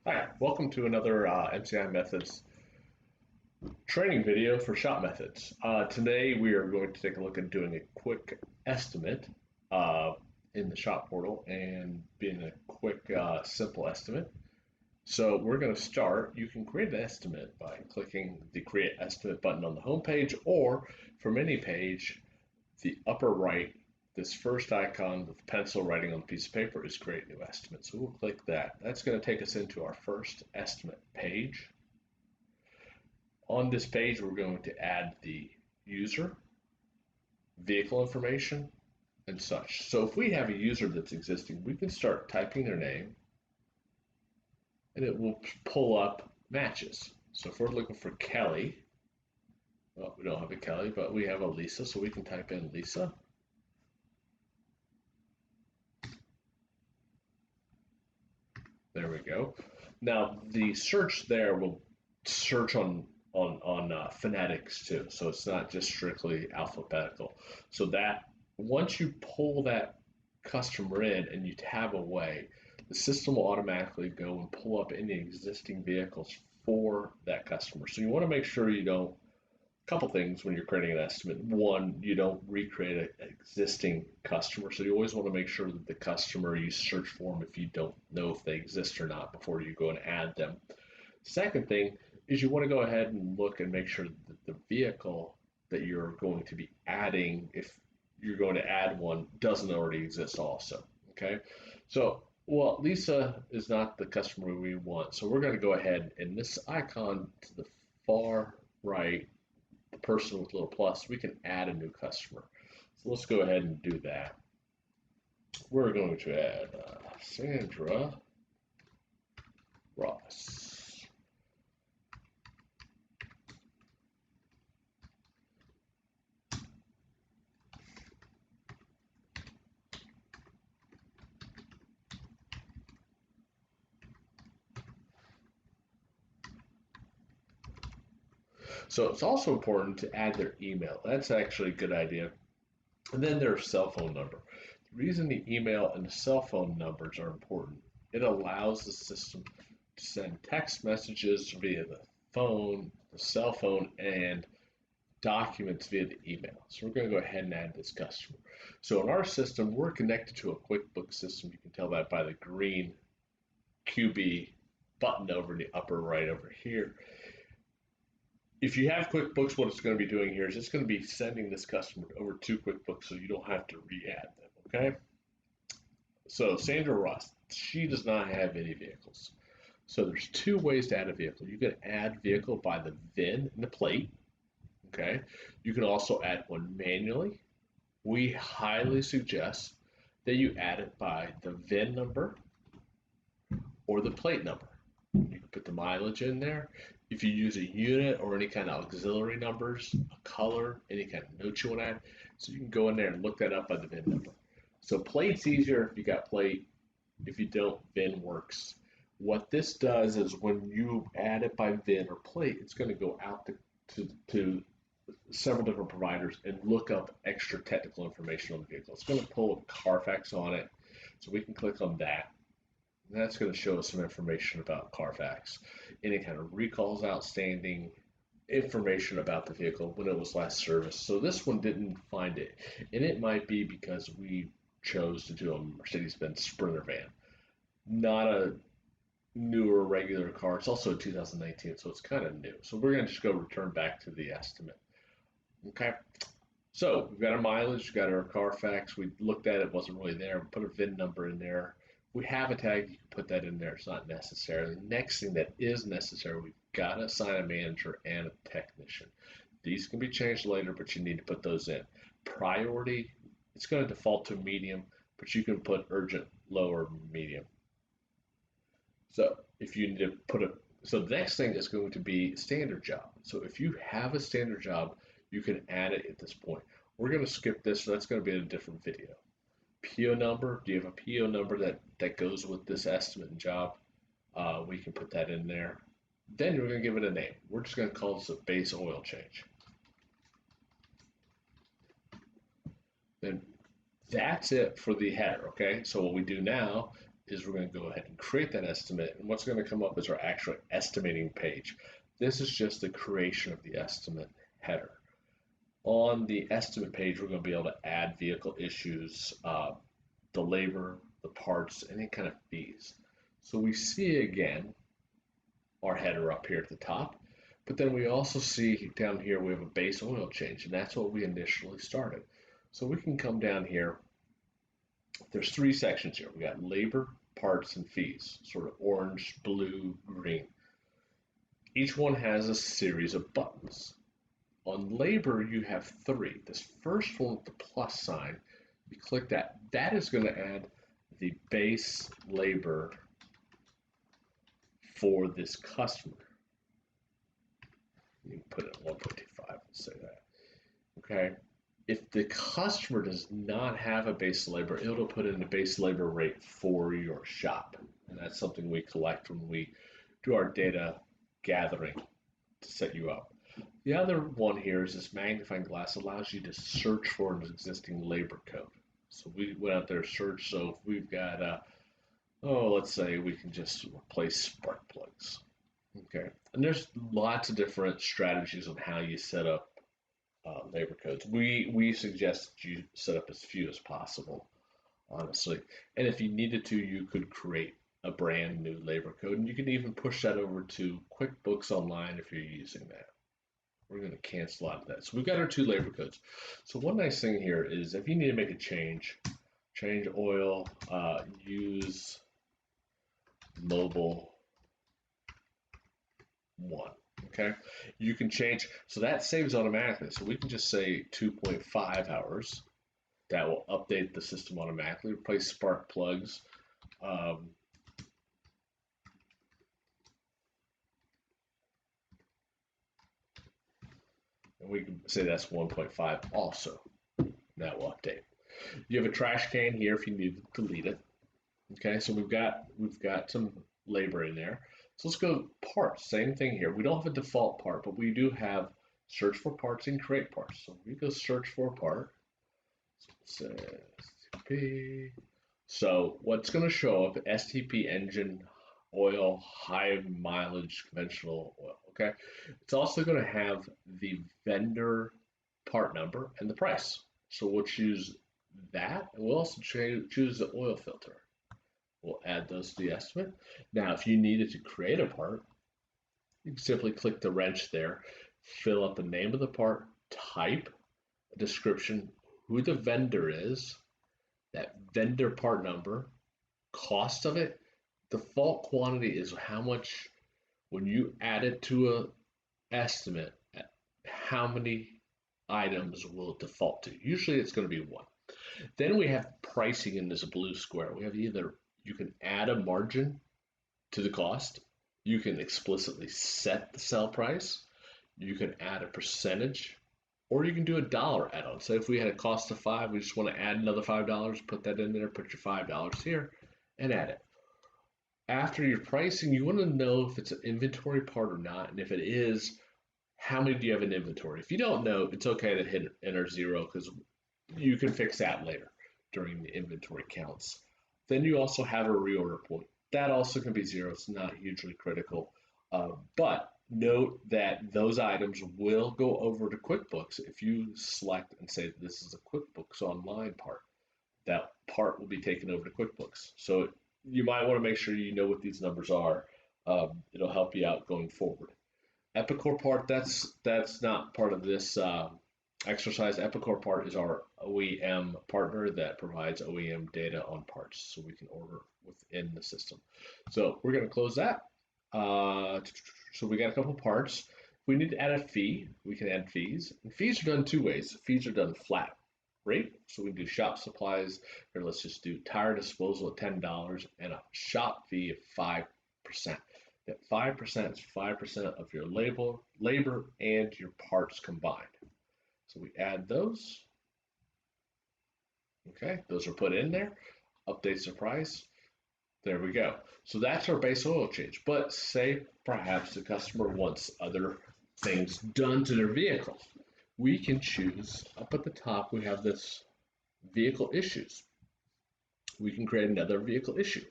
Hi, welcome to another MCI Methods training video for shop methods. Today we are going to take a look at doing a quick estimate uh, in the shop portal and being a quick, simple estimate. So we're going to start. You can create an estimate by clicking the Create Estimate button on the home page, or from any page, the upper right, this first icon with the pencil writing on the piece of paper is Create New Estimate. So we'll click that. That's going to take us into our first estimate page. On this page, we're going to add the user, vehicle information, and such. So if we have a user that's existing, we can start typing their name and it will pull up matches. So if we're looking for Kelly, well, we don't have a Kelly, but we have a Lisa, so we can type in Lisa. There we go. Now the search there will search on phonetics too, so it's not just strictly alphabetical. So that once you pull that customer in and you tab away, the system will automatically go and pull up any existing vehicles for that customer. So you want to make sure you don't couple things when you're creating an estimate. One, you don't recreate an existing customer. So you always want to make sure that the customer you search for them if you don't know if they exist or not before you go and add them. Second thing is you want to go ahead and look and make sure that the vehicle that you're going to be adding, if you're going to add one, doesn't already exist also. Okay. So, well, Lisa is not the customer we want. So we're going to go ahead and this icon to the far right, the person with a little plus, we can add a new customer. So let's go ahead and do that. We're going to add Sandra Ross. So it's also important to add their email. That's actually a good idea. And then their cell phone number. The reason the email and the cell phone numbers are important, it allows the system to send text messages via the phone, the cell phone, and documents via the email. So we're going to go ahead and add this customer. So in our system, we're connected to a QuickBooks system. You can tell that by the green QB button over in the upper right over here. If you have QuickBooks, what it's going to be doing here is it's going to be sending this customer over to QuickBooks so you don't have to re-add them, okay? So Sandra Ross, she does not have any vehicles. So there's two ways to add a vehicle. You can add vehicle by the VIN and the plate, okay? You can also add one manually. We highly suggest that you add it by the VIN number or the plate number. You can put the mileage in there. If you use a unit or any kind of auxiliary numbers, a color, any kind of notes you want to add, so you can go in there and look that up by the VIN number. So plate's easier if you got plate. If you don't, VIN works. What this does is when you add it by VIN or plate, it's going to go out to several different providers and look up extra technical information on the vehicle. It's going to pull up Carfax on it, so we can click on that. And that's going to show us some information about Carfax, any kind of recalls outstanding, information about the vehicle when it was last serviced. So this one didn't find it, and it might be because we chose to do a Mercedes-Benz Sprinter van, not a newer regular car. It's also a 2019, so it's kind of new. So we're going to just go return back to the estimate. Okay. So we've got our mileage, we've got our Carfax. We looked at it, wasn't really there. We put a VIN number in there. If we have a tag, you can put that in there. It's not necessary. The next thing that is necessary, we've got to assign a manager and a technician. These can be changed later, but you need to put those in. Priority, it's going to default to medium, but you can put urgent, low, or medium. So if you need to put a, so the next thing is going to be standard job. So if you have a standard job, you can add it at this point. We're going to skip this, so that's going to be in a different video. PO number, do you have a PO number that goes with this estimate and job? We can put that in there. Then we're going to give it a name. We're just going to call this a base oil change. Then that's it for the header, okay? So what we do now is we're going to go ahead and create that estimate, and what's going to come up is our actual estimating page. This is just the creation of the estimate header. On the estimate page, we're going to be able to add vehicle issues, the labor, the parts, any kind of fees. So we see again our header up here at the top, but then we also see down here we have a base oil change, and that's what we initially started. So we can come down here. There's three sections here. We got labor, parts, and fees, sort of orange, blue, green. Each one has a series of buttons. On labor, you have three. This first one with the plus sign, you click that. That is going to add the base labor for this customer. You can put it at 1.25 and say that. Okay. If the customer does not have a base labor, it'll put in the base labor rate for your shop. And that's something we collect when we do our data gathering to set you up. The other one here is this magnifying glass allows you to search for an existing labor code. So we went out there and searched. So if we've got, let's say we can just replace spark plugs. Okay. And there's lots of different strategies on how you set up labor codes. We suggest that you set up as few as possible, honestly. And if you needed to, you could create a brand new labor code, and you can even push that over to QuickBooks Online if you're using that. We're going to cancel out of that. So we've got our two labor codes. So one nice thing here is if you need to make a change oil, use mobile 1. Okay, you can change, so that saves automatically. So we can just say 2.5 hours. That will update the system automatically. Replace spark plugs. And we can say that's 1.5 also. That will update. You have a trash can here if you need to delete it. Okay, so we've got some labor in there. So let's go parts, same thing here. We don't have a default part, but we do have search for parts and create parts. So we go search for a part. So STP. So what's going to show up, STP engine oil, high mileage conventional oil, okay? It's also going to have the vendor part number and the price. So we'll choose that, and we'll also choose the oil filter. We'll add those to the estimate. Now, if you needed to create a part, you can simply click the wrench there, fill up the name of the part, type a description, who the vendor is, that vendor part number, cost of it. Default quantity is how much, when you add it to an estimate, how many items will it default to. Usually it's going to be 1. Then we have pricing in this blue square. We have either you can add a margin to the cost, you can explicitly set the sell price, you can add a percentage, or you can do a dollar add-on. So if we had a cost of 5, we just want to add another $5, put that in there, put your $5 here, and add it. After your pricing, you want to know if it's an inventory part or not, and if it is, how many do you have in inventory? If you don't know, it's okay to hit enter 0 because you can fix that later during the inventory counts. Then you also have a reorder point. That also can be 0. It's not hugely critical. But note that those items will go over to QuickBooks if you select and say this is a QuickBooks Online part. That part will be taken over to QuickBooks. So you might want to make sure you know what these numbers are. It'll help you out going forward. Epicor part, that's not part of this exercise. Epicor part is our OEM partner that provides OEM data on parts, so we can order within the system. So we're going to close that. So we got a couple parts. If we need to add a fee, we can add fees. And fees are done 2 ways. Fees are done flat rate. So we do shop supplies. Here, let's just do tire disposal at $10 and a shop fee of 5%. That 5% is 5% of your labor and your parts combined. So we add those. Okay, those are put in there. Updates the price. There we go. So that's our base oil change. But say perhaps the customer wants other things done to their vehicle. We can choose, up at the top, we have this vehicle issues. We can create another vehicle issue.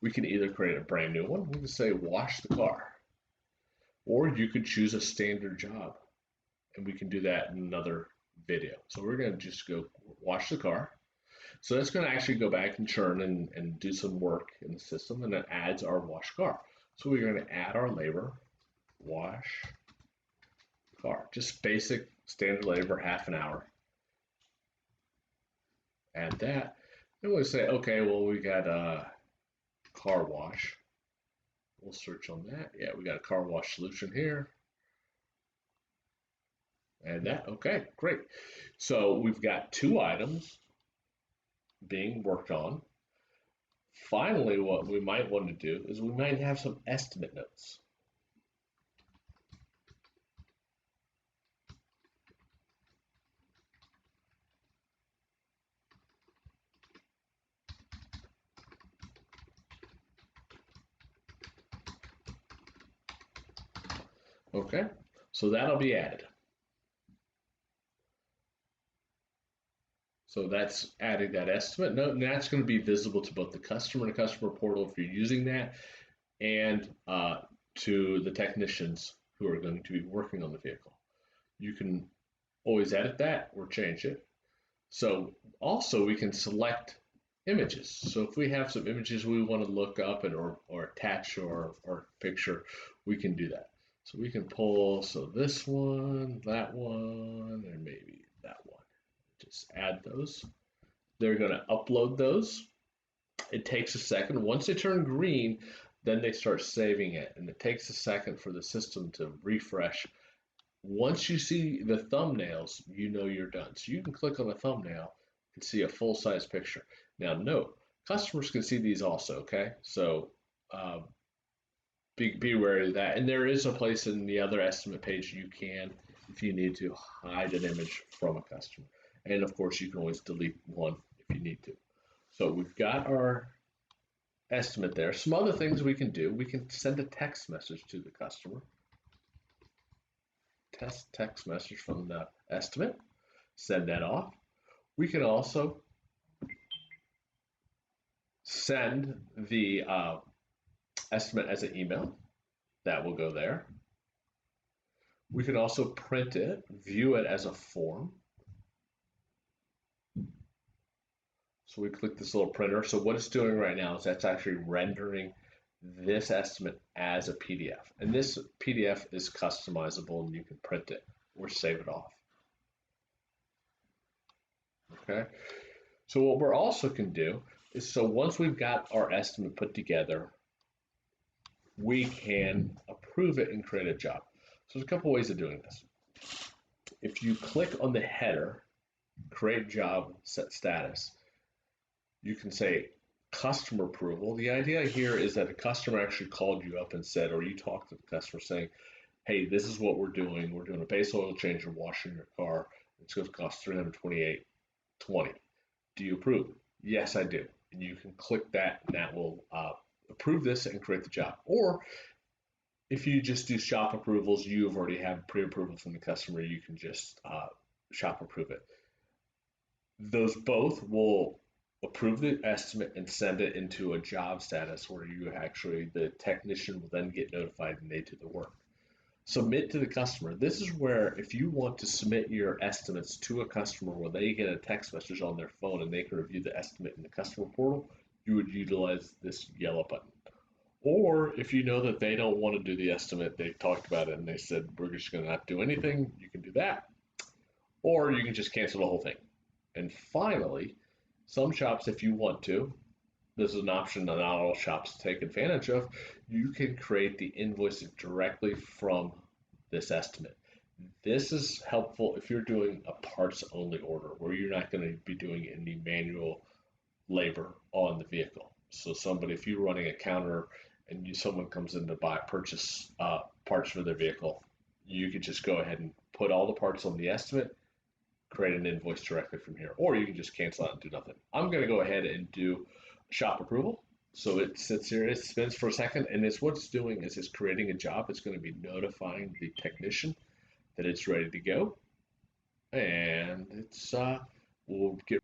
We can either create a brand new one, we can say wash the car, or you could choose a standard job, and we can do that in another video. So we're going to just go wash the car. So that's going to actually go back and churn and do some work in the system, and it adds our wash car. So we're going to add our labor, wash car, just basic standard labor, half an hour. Add that. And we'll say, okay, well, we got a car wash. We'll search on that. Yeah, we got a car wash solution here. And that, okay, great. So we've got 2 items being worked on. Finally, what we might want to do is we might have some estimate notes. Okay, so that'll be added. So that's adding that estimate note, and that's going to be visible to both the customer and the customer portal if you're using that, and to the technicians who are going to be working on the vehicle. You can always edit that or change it. So also we can select images. So if we have some images we want to look up and or attach or picture, we can do that. So we can pull, so this one, that one, and maybe that one. Just add those. They're going to upload those. It takes a second. Once they turn green, then they start saving it, and it takes a second for the system to refresh. Once you see the thumbnails, you know you're done. So you can click on a thumbnail and see a full-size picture. Now note, customers can see these also, okay? So be wary of that. And there is a place in the other estimate page you can, if you need to, hide an image from a customer. And of course, you can always delete one if you need to. So we've got our estimate there. Some other things we can do, we can send a text message to the customer. Text message from the estimate, send that off. We can also send the estimate as an email. That will go there. We can also print it, view it as a form. So we click this little printer. So what it's doing right now is that's actually rendering this estimate as a PDF. And this PDF is customizable and you can print it or save it off. Okay. So what we're also can do is, so once we've got our estimate put together, we can approve it and create a job. So there's a couple ways of doing this. If you click on the header, create job, set status, you can say customer approval. The idea here is that a customer actually called you up and said, or you talked to the customer saying, hey, this is what we're doing. We're doing a base oil change and washing your car. It's going to cost $328.20. Do you approve? Yes, I do. And you can click that and that will approve this and create the job. Or if you just do shop approvals, you have already have pre-approval from the customer, you can just shop approve it. Those both will approve the estimate and send it into a job status where you actually, the technician will then get notified and they do the work. Submit to the customer. This is where if you want to submit your estimates to a customer where they get a text message on their phone and they can review the estimate in the customer portal, you would utilize this yellow button. Or if you know that they don't want to do the estimate, they talked about it and they said, we're just going to not do anything, you can do that. Or you can just cancel the whole thing. And finally, some shops, if you want to, this is an option that not all shops take advantage of, you can create the invoice directly from this estimate. This is helpful if you're doing a parts only order where you're not going to be doing any manual labor on the vehicle. So somebody, if you're running a counter and someone comes in to purchase parts for their vehicle, you could just go ahead and put all the parts on the estimate, create an invoice directly from here, or you can just cancel out and do nothing. I'm going to go ahead and do shop approval. So it sits here, it spins for a second, and it's what it's doing is it's creating a job. It's going to be notifying the technician that it's ready to go, and it's we'll get